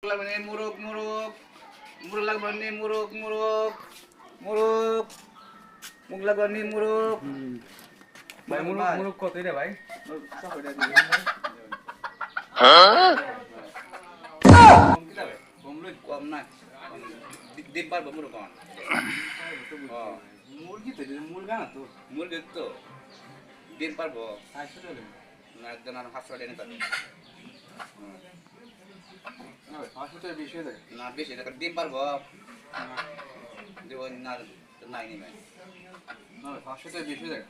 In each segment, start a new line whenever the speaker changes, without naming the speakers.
লাগবে মুরগ মুরগ মুরগ লাগবে মুরগ মুরগ মুরগ মুরগ লাগবে মুরগ
ভাই মুরগ মুরগ কত রে ভাই?
কম না দিন পারবো মুরগ কম
মুরগি তো মুরগা না তো
মুরগি তো দিন পারবো
400 টাকা
না একজন আর 500 টাকা নিতে পারবে
না ভাই 500 টাকা বেশি হয়ে যায়
না বেশি টাকা দিন পারবো দেব না নাই নি ভাই
না ভাই 500 টাকা বেশি হয়ে যায়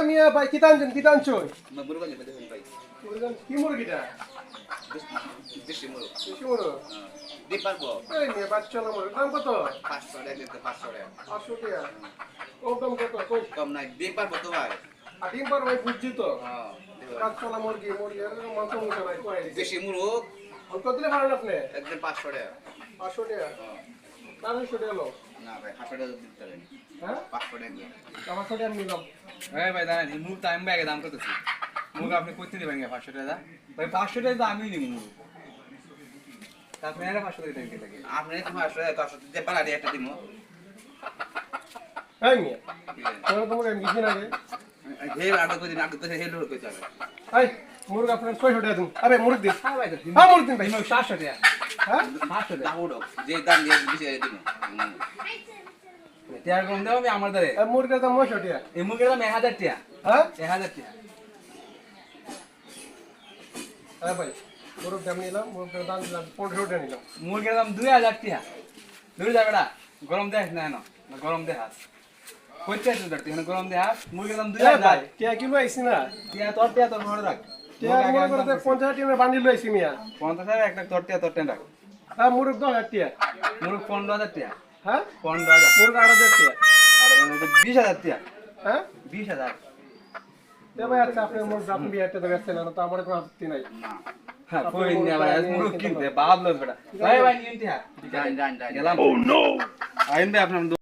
মিয়া ভাই কি টানছেন কি টানছো
মুরগ নেবে দেখুন ভাই
কি মুরগিটা
বেশি মুরগ
বেশি মুরগ
দিন পারবো
এই মিয়া বাচ্চা না মুরগ দাম কত
500 টাকা দিতে 500 টাকা
500 টাকা কম দাম কত কই
কম নাই দিন পারবো তো ভাই
আর ডিম পার ভাই বুঝছি তো
হ্যাঁ
বাচ্চা না মুরগি মুরগি এর মাংস মুখে নাই কই
বেশি মুরগ
অল্প দিলে পারেন আপনি
একদম 500 টাকা
500 টাকা
হ্যাঁ
400 টাকা লো
না ভাই 500 টাকা দিতে হবে
হ্যাঁ
500 টাকা
500 টাকা নিলাম
এই ভাই দাঁড়ান মুরগ তো আমি ব্যাগে দাম করতেছি মুরগ আপনি কইতে নেবেন 500 টাকা ভাই 500 টাকা তো আমি নিব মুরগ আপনি এর 500 টাকা দিতে লাগে
আপনি তো 500 টাকা 100 যে পালা দিয়ে একটা দিমু
এই মিয়া তোমার আমি কিছু না রে
হে আগে কই দিন আগে তো হে লোক কই যাবে
এই মুরগ আপনার 600 টাকা দিন আরে মুরগ দিন
হ্যাঁ ভাই তো
হ্যাঁ মুরগ দিন ভাই
700 টাকা
হ্যাঁ
700 টাকা
দাউড়ো যে দাম দিয়ে বেশি দিমু
টাকা কম দাও আমি আমার দারে
এই মুরগের দাম 900 টাকা
এই মুরগের দাম 1000 টাকা
হ্যাঁ
1000 টাকা
হ্যাঁ ভাই মুরগ দাম নিলাম মুরগের দাম নিলাম 1500 টাকা নিলাম
মুরগের দাম 2000 টাকা দূর যাবে না গরম দেখ না না গরম দেখ কইতে আছে দরতে এখানে গরম দেখ মুরগের দাম 2000
টিয়া কিলো আইছি না
টিয়া তোর মনে রাখ
টিয়া মনে করতে 50 টাকা বান্ডিল লইছি মিয়া
50000 একটা তোর টিয়া রাখ
হ্যাঁ মুরগ 10 টাকা
মুরগ 15000 টাকা
হ্যাঁ
15000
মুরগ 8000 টাকা
আর 20000 টাকা
হ্যাঁ
20000
তে ভাই আচ্ছা আপনি মুরগ আপনি বিয়ারটা তো বেচছেন না তো আমার কোনো আপত্তি নাই
হ্যাঁ কই না ভাই মুরগ কিনতে বাদ লস বেটা ভাই নিন টিয়া
ডান ডান ডান
গেলাম ও নো আইন দে আপনার